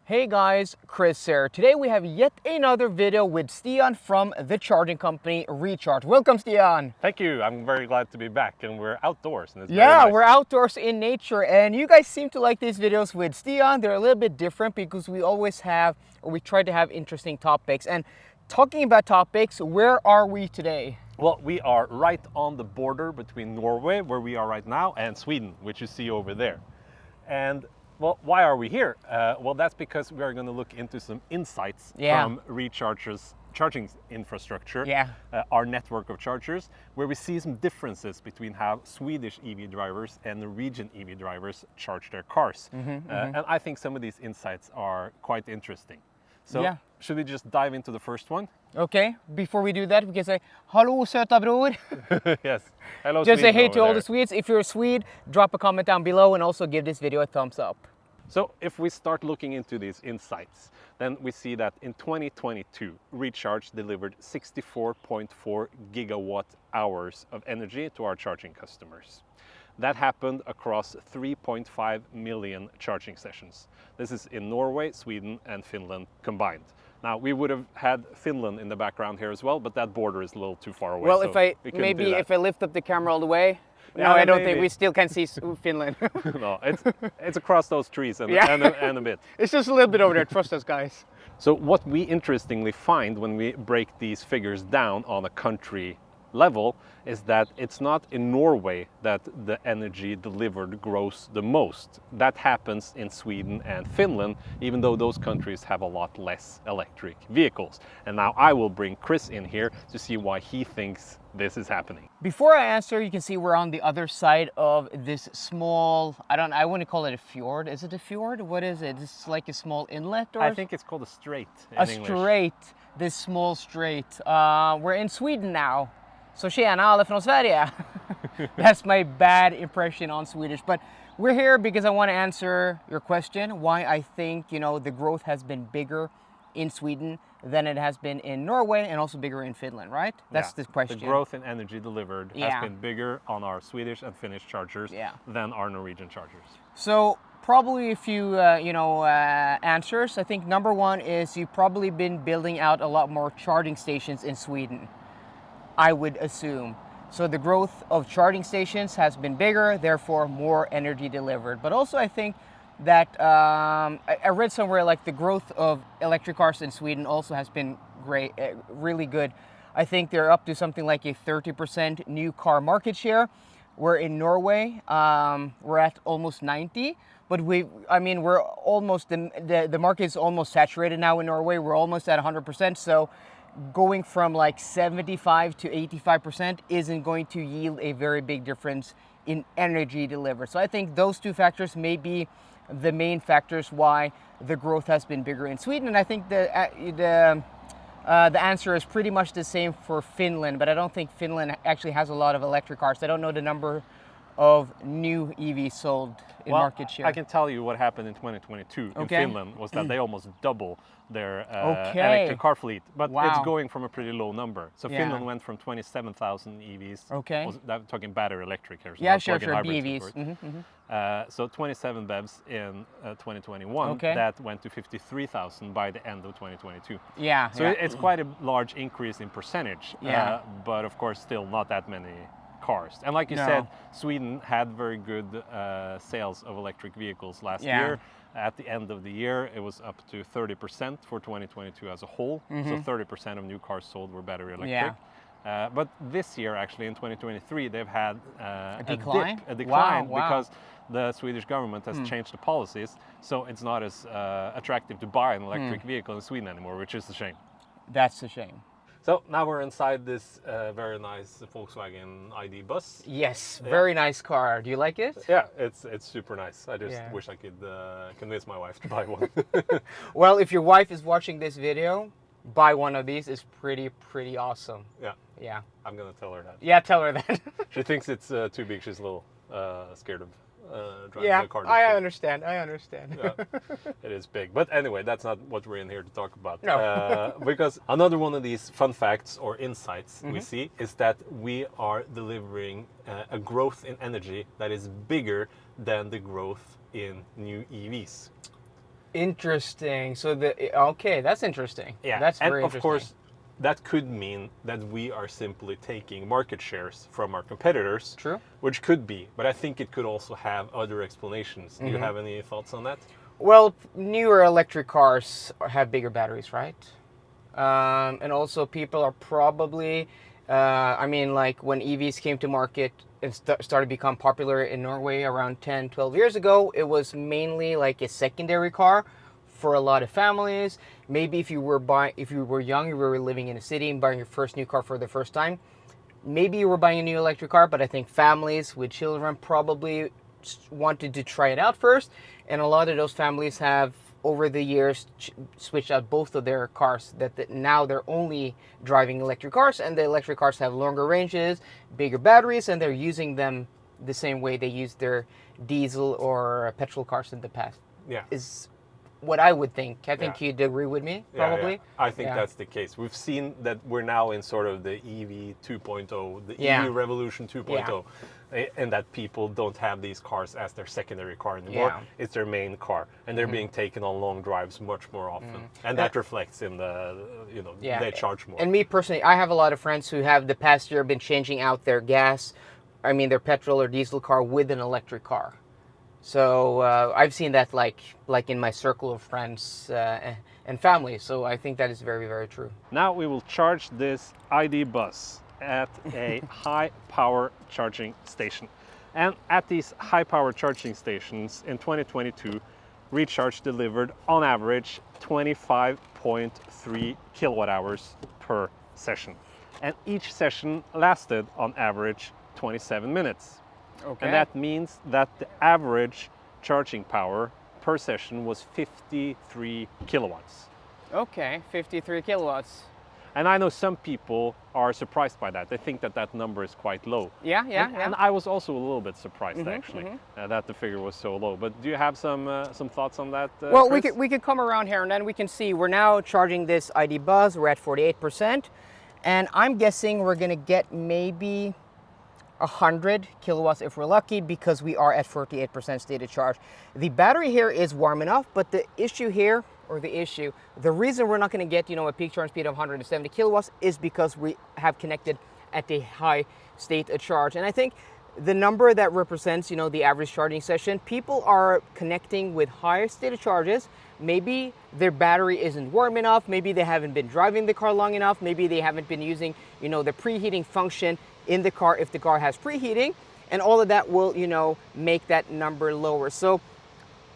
Hey guys, Chris here. Today we have yet another video with Stian from the charging company Recharge. Welcome, Stian. Thank you. I'm very glad to be back, and we're outdoors. And it's Yeah, very nice. we're outdoors in nature, and you guys seem to like these videos with Stian. They're a little bit different because we always have, or we try to have interesting topics. And talking about topics, where are we today? Well, we are right on the border between Norway, where we are right now, and Sweden, which you see over there. And well, why are we here? Well, that's because we are going to look into some insights from Recharge's charging infrastructure, our network of chargers, where we see some differences between how Swedish EV drivers and Norwegian EV drivers charge their cars. And I think some of these insights are quite interesting. So should we just dive into the first one? Okay, before we do that, we can say, Hallå söta bror. Yes, hello Just say Sweden hey to all there. the Swedes. If you're a Swede, drop a comment down below and also give this video a thumbs up. So if we start looking into these insights, then we see that in 2022, Recharge delivered 64.4 gigawatt hours of energy to our charging customers. That happened across 3.5 million charging sessions. This is in Norway, Sweden, and Finland combined. Now, we would have had Finland in the background here as well, but that border is a little too far away. Well, so if I lift up the camera all the way, yeah, no, I don't maybe. think we still can see Finland. No, it's across those trees and a bit. It's just a little bit over there, trust us guys. So what we interestingly find when we break these figures down on a country level is that it's not in Norway that the energy delivered grows the most. That happens in Sweden and Finland, even though those countries have a lot less electric vehicles. And now I will bring Chris in here to see why he thinks this is happening. Before I answer, you can see we're on the other side of this small, I wouldn't call it a fjord. Is it a fjord? What is it? It's like a small inlet? Or I think it's called a strait in English. Strait, this small strait. We're in Sweden now. Så tjena alla från Sverige. That's my bad impression on Swedish. But we're here because I want to answer your question, why I think, the growth has been bigger in Sweden than it has been in Norway and also bigger in Finland, right? That's the question. The growth in energy delivered has been bigger on our Swedish and Finnish chargers than our Norwegian chargers. So probably a few, answers. I think number one is you've probably been building out a lot more charging stations in Sweden, I would assume. So the growth of charging stations has been bigger, therefore more energy delivered. But also I think that I read somewhere like the growth of electric cars in Sweden also has been great, really good. I think they're up to something like a 30% new car market share. Where in Norway, we're at almost 90. But we're almost, the market is almost saturated now in Norway. We're almost at 100%. So going from like 75 to 85% isn't going to yield a very big difference in energy delivered. So I think those two factors may be the main factors why the growth has been bigger in Sweden. And I think the answer is pretty much the same for Finland, but I don't think Finland actually has a lot of electric cars. I don't know the number of new EVs sold in market share. I can tell you what happened in 2022 in Finland was that they almost double their electric car fleet, but it's going from a pretty low number. So Finland went from 27,000 EVs. I'm talking battery electric here. So sure, BEVs. So 27 BEVs in 2021. That went to 53,000 by the end of 2022. So it's quite a large increase in percentage, but of course still not that many cars. And like you said, Sweden had very good sales of electric vehicles last year. At the end of the year, it was up to 30% for 2022 as a whole. So 30% of new cars sold were battery electric. But this year, actually, in 2023, they've had a decline because the Swedish government has changed the policies. So it's not as attractive to buy an electric vehicle in Sweden anymore, which is a shame. That's a shame. So now we're inside this very nice Volkswagen ID bus. Yes, very nice car. Do you like it? Yeah, it's super nice. I just wish I could convince my wife to buy one. Well, if your wife is watching this video, buy one of these. It's pretty awesome. Yeah. I'm gonna tell her that. Yeah, tell her that. She thinks it's too big. She's a little scared of driving the car. I understand. Yeah, it is big. But anyway, that's not what we're in here to talk about. No. Because another one of these fun facts or insights we see is that we are delivering a growth in energy that is bigger than the growth in new EVs. Interesting. So okay, that's interesting. Yeah, that's and very of interesting. course, that could mean that we are simply taking market shares from our competitors. True. Which could be, but I think it could also have other explanations. Do you have any thoughts on that? Well, newer electric cars have bigger batteries, right? And also people are probably, I mean, like when EVs came to market and started to become popular in Norway around 10, 12 years ago, it was mainly like a secondary car for a lot of families. Maybe if you were young, you were living in a city and buying your first new car for the first time, maybe you were buying a new electric car, but I think families with children probably wanted to try it out first. And a lot of those families have, over the years, switched out both of their cars. That now they're only driving electric cars, and the electric cars have longer ranges, bigger batteries, and they're using them the same way they used their diesel or petrol cars in the past. Yeah. Is what I would think. I think you'd agree with me, probably. Yeah. I think that's the case. We've seen that we're now in sort of the EV 2.0, the EV revolution 2.0, and that people don't have these cars as their secondary car anymore. It's their main car, and they're being taken on long drives much more often, and that reflects in the, they charge more. And me personally, I have a lot of friends who have the past year been changing out their their petrol or diesel car with an electric car. So I've seen that like in my circle of friends and family. So I think that is very, very true. Now we will charge this ID bus at a high power charging station. And at these high power charging stations in 2022, Recharge delivered on average 25.3 kilowatt hours per session. And each session lasted on average 27 minutes. Okay. And that means that the average charging power per session was 53 kilowatts. Okay, 53 kilowatts. And I know some people are surprised by that. They think that that number is quite low. Yeah. And I was also a little bit surprised actually that the figure was so low. But do you have some thoughts on that? Well, Chris? we could come around here and then we can see we're now charging this ID Buzz. We're at 48%, and I'm guessing we're gonna get maybe 100 kilowatts if we're lucky, because we are at 48% stated charge. The battery here is warm enough, but the reason we're not going to get, a peak charge speed of 170 kilowatts is because we have connected at a high state of charge. And I think the number that represents, the average charging session, people are connecting with higher state of charges. Maybe their battery isn't warm enough. Maybe they haven't been driving the car long enough. Maybe they haven't been using, the preheating function in the car if the car has preheating, and all of that will, make that number lower. So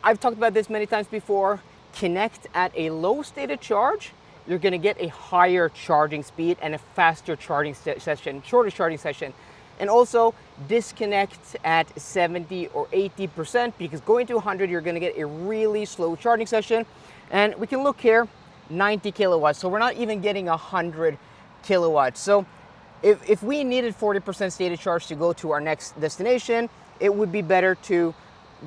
I've talked about this many times before. Connect at a low state of charge, you're gonna get a higher charging speed and a faster charging session, shorter charging session. And also disconnect at 70 or 80%, because going to 100, you're gonna get a really slow charging session. And we can look here, 90 kilowatts. So we're not even getting 100 kilowatts. So if we needed 40% stated charge to go to our next destination, it would be better to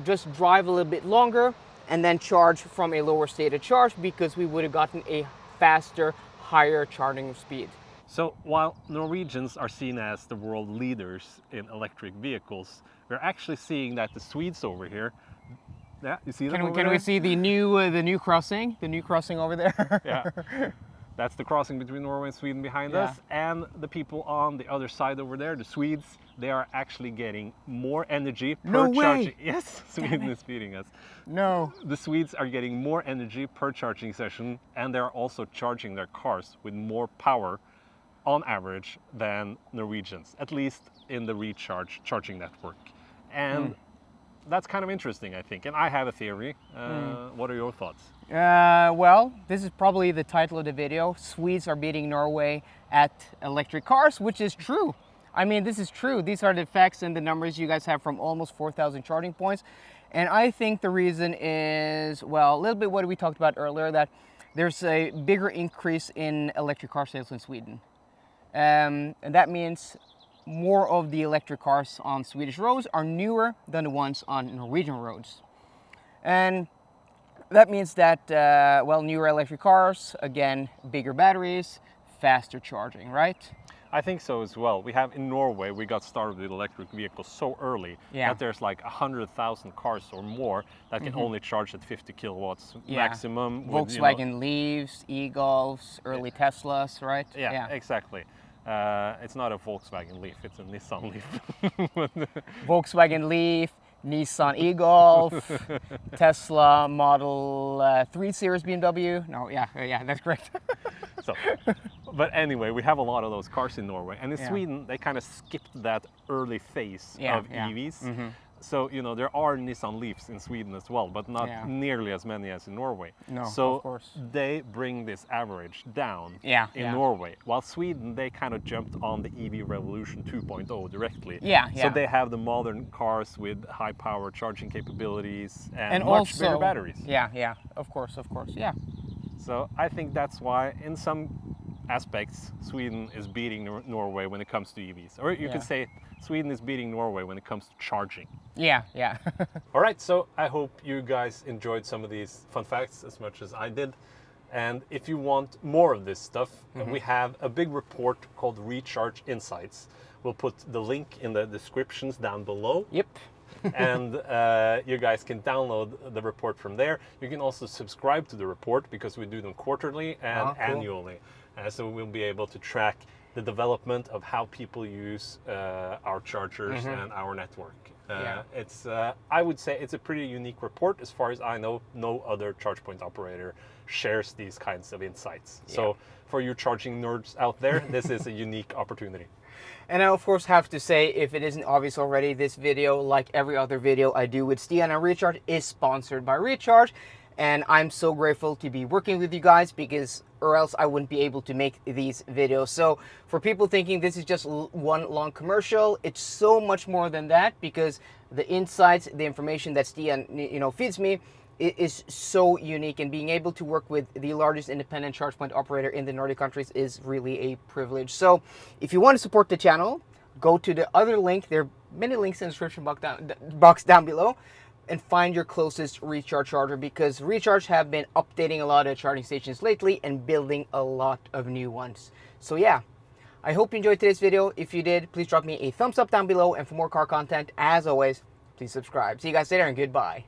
just drive a little bit longer and then charge from a lower stated charge, because we would have gotten a faster, higher charging speed. So while Norwegians are seen as the world leaders in electric vehicles, we're actually seeing that the Swedes over here, you see them over there? Can we see the new crossing over there? Yeah. That's the crossing between Norway and Sweden behind us. And the people on the other side over there, the Swedes, they are actually getting more energy per charging. Yes, Sweden is beating us. No. The Swedes are getting more energy per charging session, and they're also charging their cars with more power on average than Norwegians, at least in the Recharge charging network. And that's kind of interesting, I think. And I have a theory. What are your thoughts? Well, this is probably the title of the video. Swedes are beating Norway at electric cars, which is true. I mean, this is true. These are the facts and the numbers you guys have from almost 4,000 charging points. And I think the reason is, well, a little bit what we talked about earlier, that there's a bigger increase in electric car sales in Sweden. And that means more of the electric cars on Swedish roads are newer than the ones on Norwegian roads. And that means that, newer electric cars, again, bigger batteries, faster charging, right? I think so as well. We have in Norway, we got started with electric vehicles so early that there's like 100,000 cars or more that can only charge at 50 kilowatts maximum. Volkswagen Leafs, e-Golfs, early Teslas, right? Yeah, exactly. It's not a Volkswagen Leaf, it's a Nissan Leaf. Volkswagen Leaf, Nissan e-Golf, Tesla Model 3 Series BMW. No, yeah, that's correct. So, but anyway, we have a lot of those cars in Norway, and in Sweden they kind of skipped that early phase of EVs. So, you know, there are Nissan Leafs in Sweden as well, but not nearly as many as in Norway. No, so of course. They bring this average down in Norway, while Sweden, they kind of jumped on the EV revolution 2.0 directly. So they have the modern cars with high power charging capabilities and much also, bigger batteries. Of course, So I think that's why, in some aspects, Sweden is beating Norway when it comes to EVs. Or you could say Sweden is beating Norway when it comes to charging. All right, so I hope you guys enjoyed some of these fun facts as much as I did. And if you want more of this stuff, we have a big report called Recharge Insights. We'll put the link in the descriptions down below. And you guys can download the report from there. You can also subscribe to the report because we do them quarterly and annually. So we'll be able to track the development of how people use our chargers and our network. It's, I would say it's a pretty unique report. As far as I know, no other charge point operator shares these kinds of insights. So for you charging nerds out there, this is a unique opportunity. And I, of course, have to say, if it isn't obvious already, this video, like every other video I do with Stian and Recharge, is sponsored by Recharge. And I'm so grateful to be working with you guys, because or else I wouldn't be able to make these videos. So for people thinking this is just one long commercial, it's so much more than that, because the insights, the information that Stian feeds me, it is so unique, and being able to work with the largest independent charge point operator in the Nordic countries is really a privilege. So if you want to support the channel, go to the other link. There are many links in the description box down below, and find your closest Recharge charger, because Recharge have been updating a lot of charging stations lately and building a lot of new ones. So yeah, I hope you enjoyed today's video. If you did, please drop me a thumbs up down below, and for more car content, as always, please subscribe. See you guys later, and goodbye.